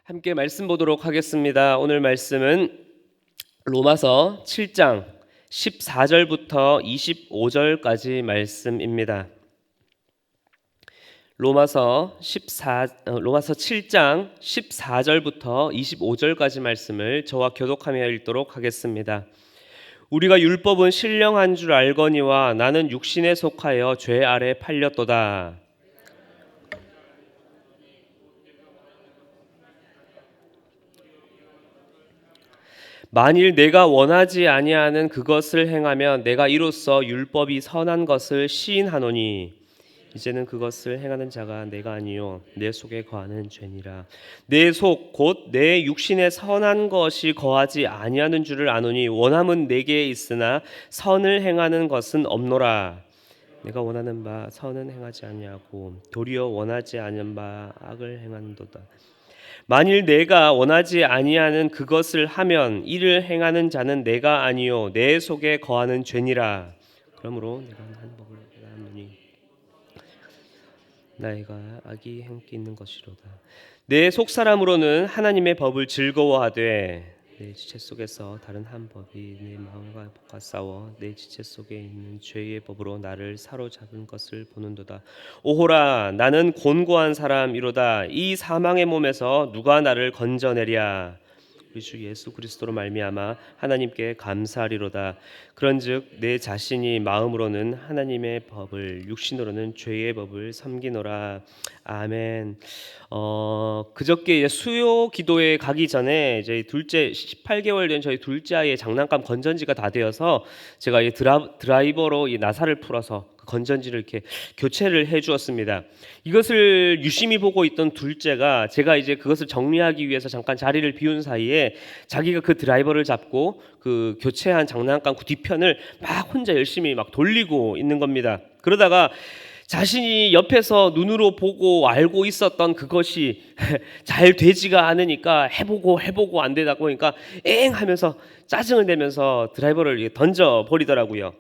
함께 말씀 보도록 하겠습니다. 오늘 말씀은 로마서 7장 14절부터 25절까지 말씀입니다. 로마서 7장 14절부터 25절까지 말씀을 저와 교독하며 읽도록 하겠습니다. 우리가 율법은 신령한 줄 알거니와 나는 육신에 속하여 죄 아래 팔렸도다. 만일 내가 원하지 아니하는 그것을 행하면 내가 이로써 율법이 선한 것을 시인하노니 이제는 그것을 행하는 자가 내가 아니요 내 속에 거하는 죄니라. 내 속 곧 내 육신에 선한 것이 거하지 아니하는 줄을 아노니 원함은 내게 있으나 선을 행하는 것은 없노라. 내가 원하는 바 선은 행하지 아니하고 도리어 원하지 않은 바 악을 행하는도다. 만일 내가 원하지 아니하는 그것을 하면 이를 행하는 자는 내가 아니요 내 속에 거하는 죄니라. 그러므로 내가 한 법을 하노니 나이가 악이 행기 있는 것이로다. 내 속사람으로는 하나님의 법을 즐거워하되 내 지체 속에서 다른 한 법이 내 마음과 싸워 내 지체 속에 있는 죄의 법으로 나를 사로잡은 것을 보는도다. 오호라, 나는 곤고한 사람이로다. 이 사망의 몸에서 누가 나를 건져내랴. 우리 주 예수 그리스도로 말미암아 하나님께 감사하리로다. 그런즉 내 자신이 마음으로는 하나님의 법을 육신으로는 죄의 법을 섬기노라. 아멘. 그저께 수요 기도에 가기 전에 저희 둘째 18개월 된 저희 둘째 아이의 장난감 건전지가 다 되어서 제가 이 드라이버로 이 나사를 풀어서 건전지를 이렇게 교체를 해 주었습니다. 이것을 유심히 보고 있던 둘째가 제가 이제 그것을 정리하기 위해서 잠깐 자리를 비운 사이에 자기가 그 드라이버를 잡고 그 교체한 장난감 그 뒤편을 막 혼자 열심히 막 돌리고 있는 겁니다. 그러다가 자신이 옆에서 눈으로 보고 알고 있었던 그것이 잘 되지가 않으니까 해보고 안 되다 보니까 엥 하면서 짜증을 내면서 드라이버를 던져버리더라고요.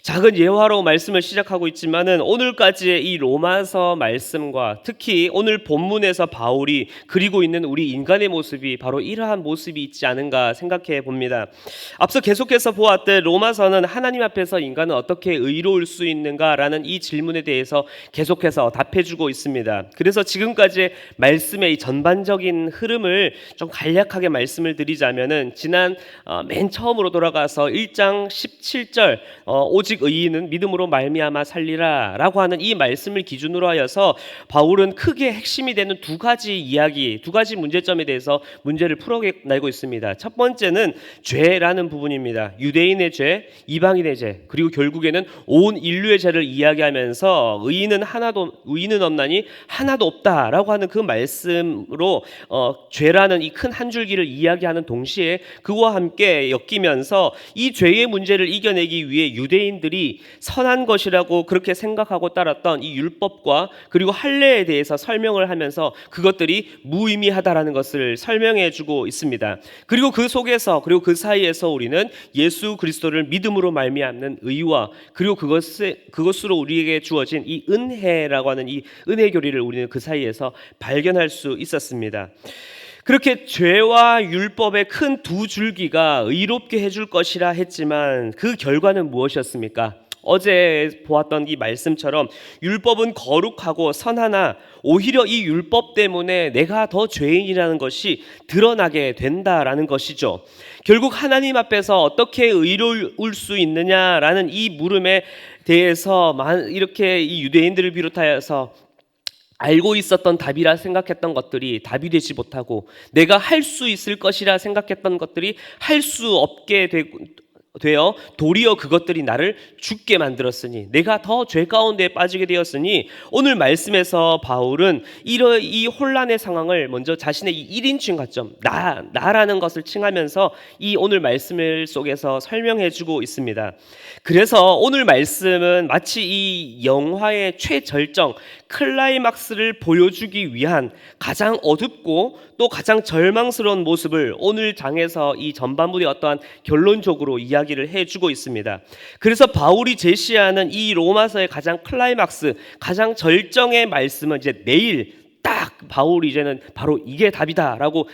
작은 예화로 말씀을 시작하고 있지만은 오늘까지의 이 로마서 말씀과 특히 오늘 본문에서 바울이 그리고 있는 우리 인간의 모습이 바로 이러한 모습이 있지 않은가 생각해 봅니다. 앞서 계속해서 보았던 로마서는 하나님 앞에서 인간은 어떻게 의로울 수 있는가라는 이 질문에 대해서 계속해서 답해주고 있습니다. 그래서 지금까지 말씀의 이 전반적인 흐름을 좀 간략하게 말씀을 드리자면은 지난 맨 처음으로 돌아가서 1장 17절 오직 의인은 믿음으로 말미암아 살리라 라고 하는 이 말씀을 기준으로 하여서 바울은 크게 핵심이 되는 두 가지 문제점에 대해서 문제를 풀어내고 있습니다. 첫 번째는 죄라는 부분입니다. 유대인의 죄, 이방인의 죄, 그리고 결국에는 온 인류의 죄를 이야기하면서 의인은 없나니 하나도 없다라고 하는 그 말씀으로 죄라는 이 큰 한 줄기를 이야기하는 동시에 그와 함께 엮이면서 이 죄의 문제를 이겨내기 위해 유대인들이 선한 것이라고 그렇게 생각하고 따랐던 이 율법과 그리고 할례에 대해서 설명을 하면서 그것들이 무의미하다라는 것을 설명해 주고 있습니다. 그리고 그 속에서 그리고 그 사이에서 우리는 예수 그리스도를 믿음으로 말미암는 의와 그리고 그것으로 우리에게 주어진 이 은혜라고 하는 이 은혜 교리를 우리는 그 사이에서 발견할 수 있었습니다. 그렇게 죄와 율법의 큰 두 줄기가 의롭게 해줄 것이라 했지만 그 결과는 무엇이었습니까? 어제 보았던 이 말씀처럼 율법은 거룩하고 선하나 오히려 이 율법 때문에 내가 더 죄인이라는 것이 드러나게 된다라는 것이죠. 결국 하나님 앞에서 어떻게 의로울 수 있느냐라는 이 물음에 대해서 이렇게 이 유대인들을 비롯하여서 알고 있었던 답이라 생각했던 것들이 답이 되지 못하고 내가 할 수 있을 것이라 생각했던 것들이 할 수 없게 되어 도리어 그것들이 나를 죽게 만들었으니 내가 더 죄 가운데 빠지게 되었으니 오늘 말씀에서 바울은 이 혼란의 상황을 먼저 자신의 이 1인칭 가점 나라는 것을 칭하면서 이 오늘 말씀 속에서 설명해주고 있습니다. 그래서 오늘 말씀은 마치 이 영화의 최절정 클라이막스를 보여주기 위한 가장 어둡고 또 가장 절망스러운 모습을 오늘 장에서 이 전반부의 어떠한 결론적으로 이야기를 해주고 있습니다. 그래서 바울이 제시하는 이 로마서의 가장 클라이막스, 가장 절정의 말씀은 이제 내일 딱 바울이 이제는 바로 이게 답이다라고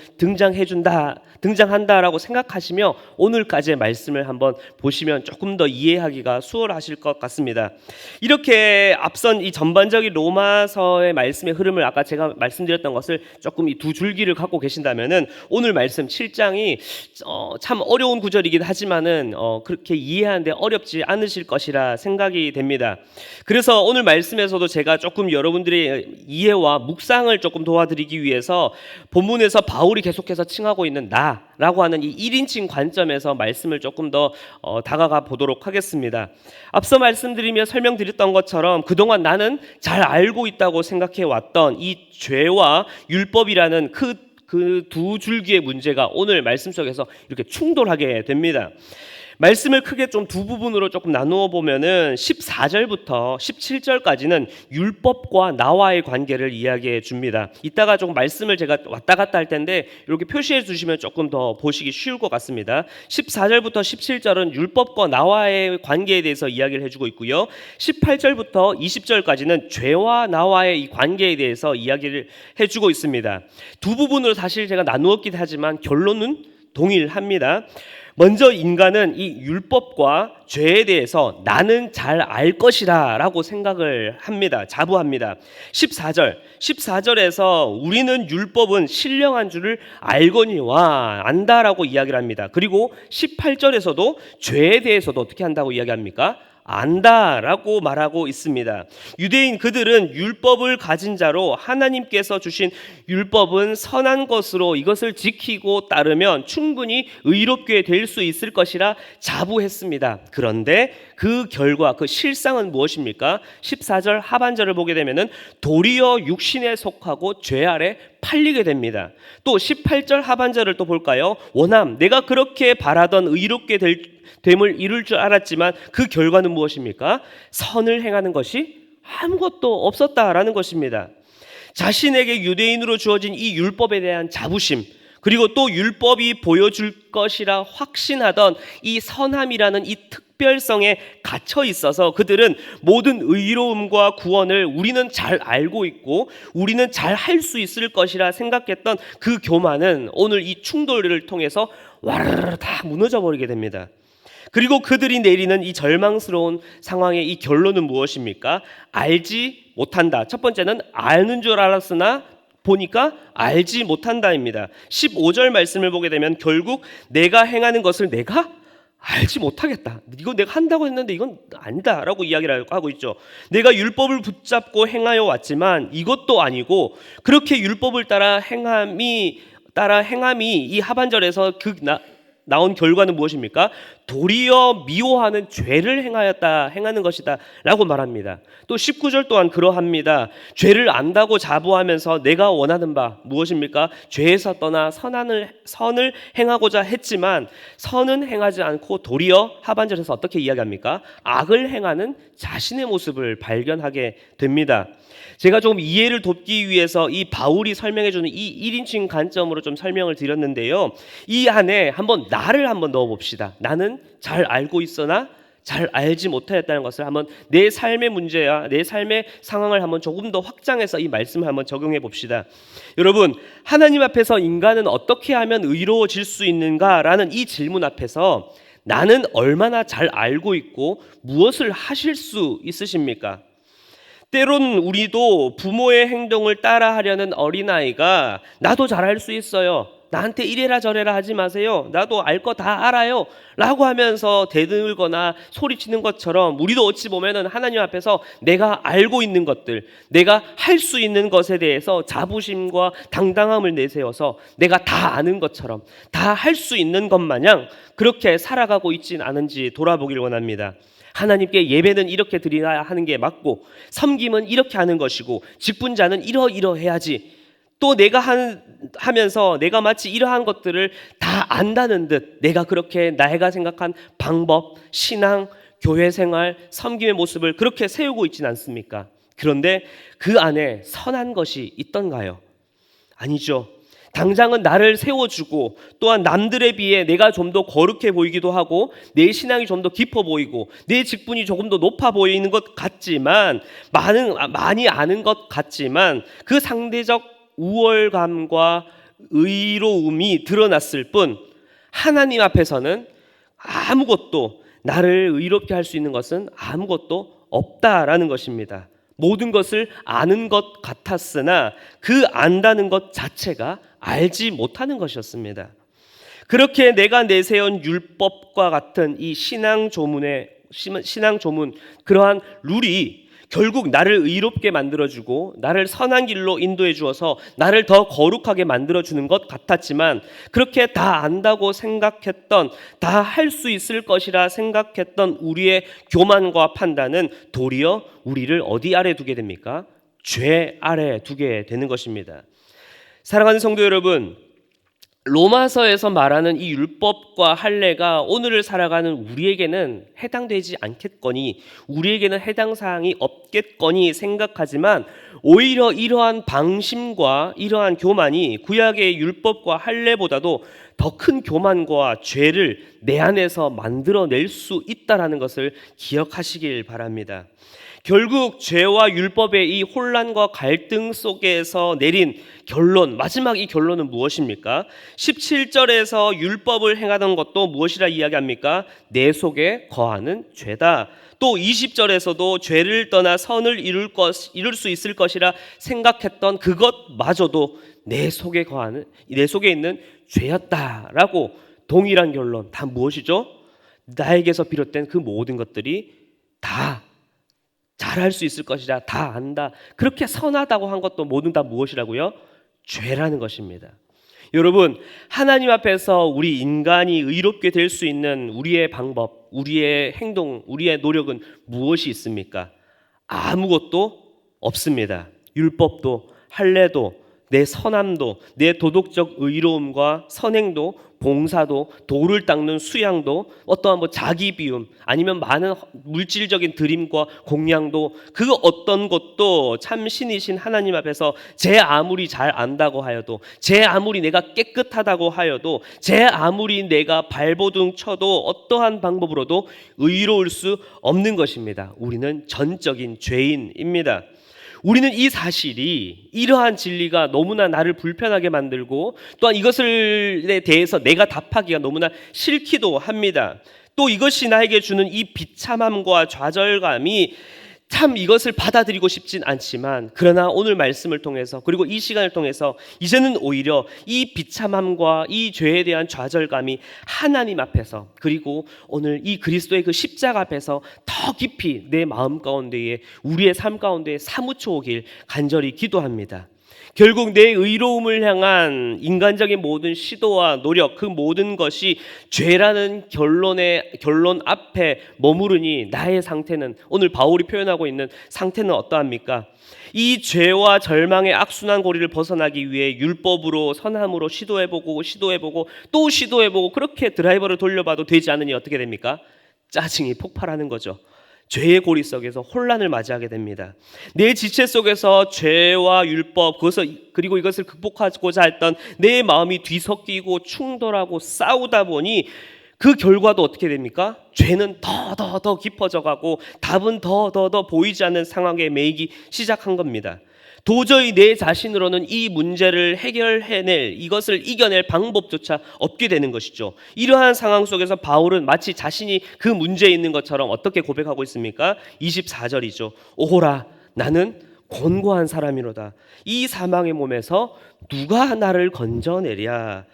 등장한다라고 생각하시며 오늘까지의 말씀을 한번 보시면 조금 더 이해하기가 수월하실 것 같습니다. 이렇게 앞선 이 전반적인 로마서의 말씀의 흐름을 아까 제가 말씀드렸던 것을 조금 이 두 줄기를 갖고 계신다면은 오늘 말씀 7장이 참 어려운 구절이긴 하지만은 그렇게 이해하는데 어렵지 않으실 것이라 생각이 됩니다. 그래서 오늘 말씀에서도 제가 조금 여러분들의 이해와 묵상을 조금 도와드리기 위해서 본문에서 바울이 계속해서 칭하고 있는 나라고 하는 이 1인칭 관점에서 말씀을 조금 더 다가가 보도록 하겠습니다. 앞서 말씀드리며 설명드렸던 것처럼 그동안 나는 잘 알고 있다고 생각해 왔던 이 죄와 율법이라는 그 두 줄기의 문제가 오늘 말씀 속에서 이렇게 충돌하게 됩니다. 말씀을 크게 좀 두 부분으로 조금 나누어 보면은 14절부터 17절까지는 율법과 나와의 관계를 이야기해 줍니다. 이따가 조금 말씀을 제가 왔다 갔다 할 텐데 이렇게 표시해 주시면 조금 더 보시기 쉬울 것 같습니다. 14절부터 17절은 율법과 나와의 관계에 대해서 이야기를 해주고 있고요. 18절부터 20절까지는 죄와 나와의 이 관계에 대해서 이야기를 해주고 있습니다. 두 부분으로 사실 제가 나누었긴 하지만 결론은 동일합니다. 먼저 인간은 이 율법과 죄에 대해서 나는 잘 알 것이다 라고 생각을 합니다. 자부합니다. 14절에서 우리는 율법은 신령한 줄을 알거니와 안다라고 이야기를 합니다. 그리고 18절에서도 죄에 대해서도 어떻게 한다고 이야기합니까? 안다라고 말하고 있습니다. 유대인 그들은 율법을 가진 자로 하나님께서 주신 율법은 선한 것으로 이것을 지키고 따르면 충분히 의롭게 될 수 있을 것이라 자부했습니다. 그런데 그 결과 그 실상은 무엇입니까? 14절 하반절을 보게 되면은 도리어 육신에 속하고 죄 아래 팔리게 됩니다. 또 18절 하반절을 또 볼까요? 원함 내가 그렇게 바라던 의롭게 됨을 이룰 줄 알았지만 그 결과는 무엇입니까? 선을 행하는 것이 아무것도 없었다라는 것입니다. 자신에게 유대인으로 주어진 이 율법에 대한 자부심, 그리고 또 율법이 보여줄 것이라 확신하던 이 선함이라는 이 특별성에 갇혀 있어서 그들은 모든 의로움과 구원을 우리는 잘 알고 있고 우리는 잘 할 수 있을 것이라 생각했던 그 교만은 오늘 이 충돌을 통해서 와르르 다 무너져 버리게 됩니다. 그리고 그들이 내리는 이 절망스러운 상황의 이 결론은 무엇입니까? 알지 못한다. 첫 번째는 아는 줄 알았으나 보니까 알지 못한다입니다. 15절 말씀을 보게 되면 결국 내가 행하는 것을 내가 알지 못하겠다. 이거 내가 한다고 했는데 이건 아니다라고 이야기를 하고 있죠. 내가 율법을 붙잡고 행하여 왔지만 이것도 아니고 그렇게 율법을 따라 행함이 이 하반절에서 나온 결과는 무엇입니까? 도리어 미워하는 죄를 행하는 것이다 라고 말합니다. 또 19절 또한 그러합니다. 죄를 안다고 자부하면서 내가 원하는 바 무엇입니까? 죄에서 떠나 선을 행하고자 했지만 선은 행하지 않고 도리어 하반절에서 어떻게 이야기합니까? 악을 행하는 자신의 모습을 발견하게 됩니다. 제가 조금 이해를 돕기 위해서 이 바울이 설명해주는 이 1인칭 관점으로 좀 설명을 드렸는데요. 이 안에 나를 한번 넣어봅시다. 나는 잘 알고 있으나 잘 알지 못하였다는 것을 한번 내 삶의 문제야 내 삶의 상황을 한번 조금 더 확장해서 이 말씀을 한번 적용해 봅시다. 여러분, 하나님 앞에서 인간은 어떻게 하면 의로워질 수 있는가라는 이 질문 앞에서 나는 얼마나 잘 알고 있고 무엇을 하실 수 있으십니까? 때론 우리도 부모의 행동을 따라하려는 어린아이가 나도 잘할 수 있어요. 나한테 이래라 저래라 하지 마세요. 나도 알 거 다 알아요. 라고 하면서 대들거나 소리치는 것처럼 우리도 어찌 보면은 하나님 앞에서 내가 알고 있는 것들, 내가 할 수 있는 것에 대해서 자부심과 당당함을 내세워서 내가 다 아는 것처럼 다 할 수 있는 것 마냥 그렇게 살아가고 있진 않은지 돌아보길 원합니다. 하나님께 예배는 이렇게 드려야 하는 게 맞고 섬김은 이렇게 하는 것이고 직분자는 이러해야지. 또 내가 하면서 내가 마치 이러한 것들을 다 안다는 듯 내가 그렇게 내가 생각한 방법, 신앙, 교회 생활, 섬김의 모습을 그렇게 세우고 있지는 않습니까? 그런데 그 안에 선한 것이 있던가요? 아니죠. 당장은 나를 세워주고 또한 남들에 비해 내가 좀 더 거룩해 보이기도 하고 내 신앙이 좀 더 깊어 보이고 내 직분이 조금 더 높아 보이는 것 같지만 많이 아는 것 같지만 그 상대적 우월감과 의로움이 드러났을 뿐 하나님 앞에서는 아무것도 나를 의롭게 할 수 있는 것은 아무것도 없다라는 것입니다. 모든 것을 아는 것 같았으나 그 안다는 것 자체가 알지 못하는 것이었습니다. 그렇게 내가 내세운 율법과 같은 이 신앙 조문 그러한 룰이 결국 나를 의롭게 만들어주고 나를 선한 길로 인도해 주어서 나를 더 거룩하게 만들어주는 것 같았지만 그렇게 다 안다고 생각했던, 다 할 수 있을 것이라 생각했던 우리의 교만과 판단은 도리어 우리를 어디 아래 두게 됩니까? 죄 아래 두게 되는 것입니다. 사랑하는 성도 여러분, 로마서에서 말하는 이 율법과 할례가 오늘을 살아가는 우리에게는 해당되지 않겠거니, 우리에게는 해당 사항이 없겠거니 생각하지만 오히려 이러한 방심과 이러한 교만이 구약의 율법과 할례보다도 더 큰 교만과 죄를 내 안에서 만들어낼 수 있다는 것을 기억하시길 바랍니다. 결국 죄와 율법의 이 혼란과 갈등 속에서 내린 결론, 마지막 이 결론은 무엇입니까? 17절에서 율법을 행하던 것도 무엇이라 이야기합니까? 내 속에 거하는 죄다. 또 20절에서도 죄를 떠나 선을 이룰 수 있을 것이라 생각했던 그것마저도 내 속에 있는 죄였다라고 동일한 결론. 다 무엇이죠? 나에게서 비롯된 그 모든 것들이 다 잘할 수 있을 것이라, 다 안다. 그렇게 선하다고 한 것도 모든 다 무엇이라고요? 죄라는 것입니다. 여러분, 하나님 앞에서 우리 인간이 의롭게 될 수 있는 우리의 방법, 우리의 행동, 우리의 노력은 무엇이 있습니까? 아무것도 없습니다. 율법도, 할례도, 내 선함도, 내 도덕적 의로움과 선행도, 봉사도, 돌을 닦는 수양도, 어떠한 자기 비움, 아니면 많은 물질적인 드림과 공양도, 그 어떤 것도 참 신이신 하나님 앞에서 제 아무리 잘 안다고 하여도, 제 아무리 내가 깨끗하다고 하여도, 제 아무리 내가 발버둥 쳐도 어떠한 방법으로도 의로울 수 없는 것입니다. 우리는 전적인 죄인입니다. 우리는 이 사실이, 이러한 진리가 너무나 나를 불편하게 만들고 또한 이것에 대해서 내가 답하기가 너무나 싫기도 합니다. 또 이것이 나에게 주는 이 비참함과 좌절감이 참 이것을 받아들이고 싶진 않지만, 그러나 오늘 말씀을 통해서, 그리고 이 시간을 통해서 이제는 오히려 이 비참함과 이 죄에 대한 좌절감이 하나님 앞에서, 그리고 오늘 이 그리스도의 그 십자가 앞에서 더 깊이 내 마음 가운데에, 우리의 삶 가운데에 사무쳐 오길 간절히 기도합니다. 결국 내 의로움을 향한 인간적인 모든 시도와 노력, 그 모든 것이 죄라는 결론 앞에 머무르니 나의 상태는, 오늘 바울이 표현하고 있는 상태는 어떠합니까? 이 죄와 절망의 악순환 고리를 벗어나기 위해 율법으로, 선함으로 시도해보고 또 시도해보고 그렇게 드라이버를 돌려봐도 되지 않으니 어떻게 됩니까? 짜증이 폭발하는 거죠. 죄의 고리 속에서 혼란을 맞이하게 됩니다. 내 지체 속에서 죄와 율법, 그리고 이것을 극복하고자 했던 내 마음이 뒤섞이고 충돌하고 싸우다 보니 그 결과도 어떻게 됩니까? 죄는 더 깊어져 가고 답은 더 보이지 않는 상황에 매이기 시작한 겁니다. 도저히 내 자신으로는 이 문제를 이것을 이겨낼 방법조차 없게 되는 것이죠. 이러한 상황 속에서 바울은 마치 자신이 그 문제에 있는 것처럼 어떻게 고백하고 있습니까? 24절이죠. 오호라, 나는 곤고한 사람이로다. 이 사망의 몸에서 누가 나를 건져내랴.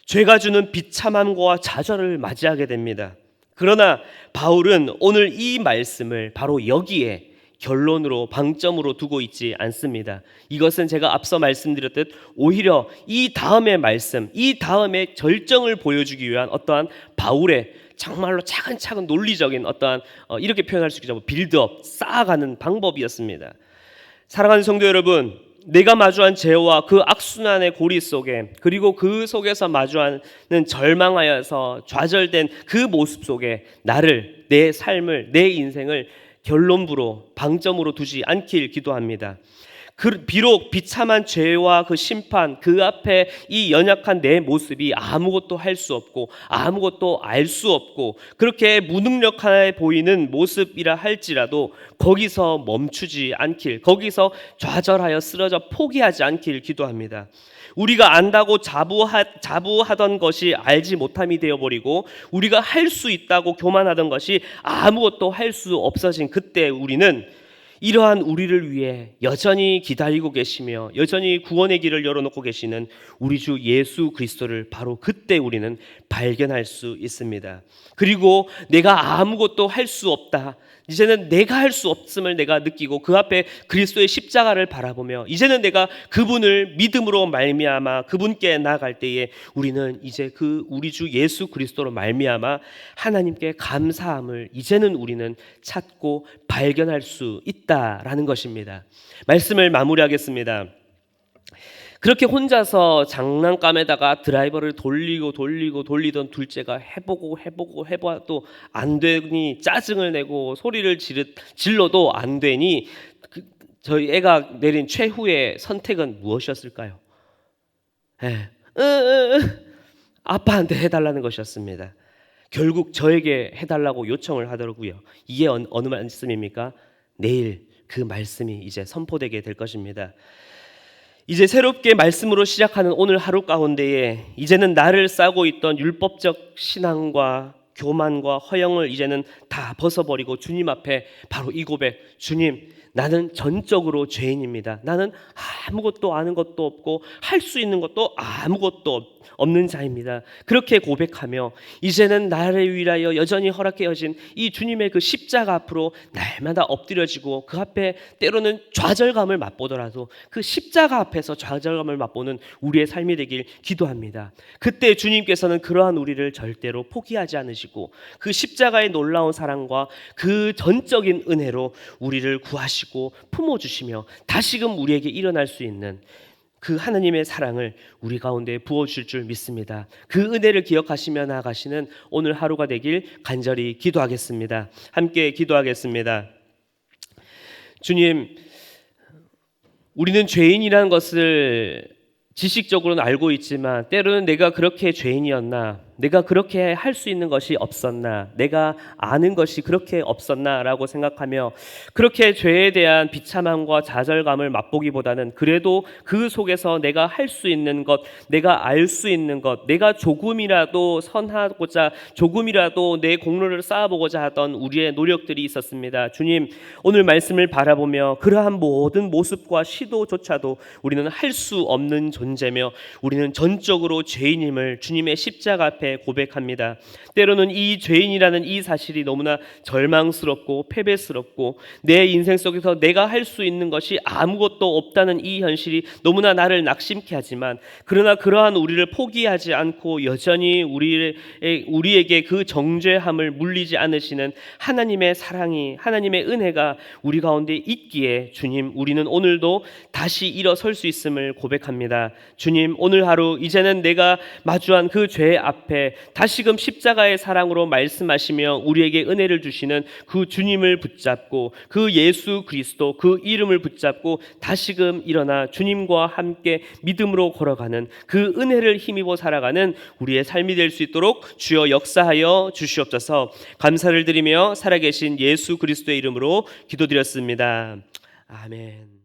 죄가 주는 비참함과 좌절을 맞이하게 됩니다. 그러나 바울은 오늘 이 말씀을 바로 여기에 결론으로, 방점으로 두고 있지 않습니다. 이것은 제가 앞서 말씀드렸듯 오히려 이 다음의 말씀, 이 다음의 절정을 보여주기 위한 어떠한 바울의 정말로 차근차근 논리적인 어떠한 이렇게 표현할 수 있겠죠. 빌드업, 쌓아가는 방법이었습니다. 사랑하는 성도 여러분, 내가 마주한 죄와 그 악순환의 고리 속에, 그리고 그 속에서 마주하는 절망하여서 좌절된 그 모습 속에 나를, 내 삶을, 내 인생을 결론부로, 방점으로 두지 않길 기도합니다. 비록 비참한 죄와 그 심판 그 앞에 이 연약한 내 모습이 아무것도 할 수 없고 아무것도 알 수 없고 그렇게 무능력해 보이는 모습이라 할지라도 거기서 멈추지 않길, 거기서 좌절하여 쓰러져 포기하지 않길 기도합니다. 우리가 안다고 자부하던 것이 알지 못함이 되어버리고 우리가 할 수 있다고 교만하던 것이 아무것도 할 수 없어진 그때 우리는 이러한 우리를 위해 여전히 기다리고 계시며 여전히 구원의 길을 열어놓고 계시는 우리 주 예수 그리스도를 바로 그때 우리는 발견할 수 있습니다. 그리고 내가 아무것도 할 수 없다, 이제는 내가 할 수 없음을 내가 느끼고 그 앞에 그리스도의 십자가를 바라보며 이제는 내가 그분을 믿음으로 말미암아 그분께 나아갈 때에 우리는 이제 그 우리 주 예수 그리스도로 말미암아 하나님께 감사함을 이제는 우리는 찾고 발견할 수 있다라는 것입니다. 말씀을 마무리하겠습니다. 그렇게 혼자서 장난감에다가 드라이버를 돌리던 둘째가 해봐도 안 되니 짜증을 내고 소리를 질러도 안 되니 저희 애가 내린 최후의 선택은 무엇이었을까요? 아빠한테 해달라는 것이었습니다. 결국 저에게 해달라고 요청을 하더라고요. 이게 어느 말씀입니까? 내일 그 말씀이 이제 선포되게 될 것입니다. 이제 새롭게 말씀으로 시작하는 오늘 하루 가운데에 이제는 나를 싸고 있던 율법적 신앙과 교만과 허영을 이제는 다 벗어버리고 주님 앞에 바로 이 고백, 주님, 나는 전적으로 죄인입니다. 나는 아무것도 아는 것도 없고 할 수 있는 것도 아무것도 없는 자입니다. 그렇게 고백하며 이제는 나를 위하여 여전히 허락되어진 이 주님의 그 십자가 앞으로 날마다 엎드려지고 그 앞에 때로는 좌절감을 맛보더라도 그 십자가 앞에서 좌절감을 맛보는 우리의 삶이 되길 기도합니다. 그때 주님께서는 그러한 우리를 절대로 포기하지 않으시고 그 십자가의 놀라운 사랑과 그 전적인 은혜로 우리를 구하시고 품어주시며 다시금 우리에게 일어날 수 있는 그 하나님의 사랑을 우리 가운데 부어주실 줄 믿습니다. 그 은혜를 기억하시며 나아가시는 오늘 하루가 되길 간절히 기도하겠습니다. 함께 기도하겠습니다. 주님, 우리는 죄인이라는 것을 지식적으로는 알고 있지만 때로는 내가 그렇게 죄인이었나, 내가 그렇게 할 수 있는 것이 없었나, 내가 아는 것이 그렇게 없었나라고 생각하며 그렇게 죄에 대한 비참함과 좌절감을 맛보기보다는 그래도 그 속에서 내가 할 수 있는 것, 내가 알 수 있는 것, 내가 조금이라도 선하고자 조금이라도 내 공로를 쌓아보고자 하던 우리의 노력들이 있었습니다. 주님, 오늘 말씀을 바라보며 그러한 모든 모습과 시도조차도 우리는 할 수 없는 존재며 우리는 전적으로 죄인임을 주님의 십자가 앞에 고백합니다. 때로는 이 죄인이라는 이 사실이 너무나 절망스럽고 패배스럽고 내 인생 속에서 내가 할 수 있는 것이 아무것도 없다는 이 현실이 너무나 나를 낙심케 하지만 그러나 그러한 우리를 포기하지 않고 여전히 우리에게 그 정죄함을 물리지 않으시는 하나님의 사랑이, 하나님의 은혜가 우리 가운데 있기에 주님, 우리는 오늘도 다시 일어설 수 있음을 고백합니다. 주님, 오늘 하루 이제는 내가 마주한 그 죄 앞에 다시금 십자가의 사랑으로 말씀하시며 우리에게 은혜를 주시는 그 주님을 붙잡고 그 예수 그리스도 그 이름을 붙잡고 다시금 일어나 주님과 함께 믿음으로 걸어가는 그 은혜를 힘입어 살아가는 우리의 삶이 될 수 있도록 주여 역사하여 주시옵소서. 감사를 드리며 살아계신 예수 그리스도의 이름으로 기도드렸습니다. 아멘.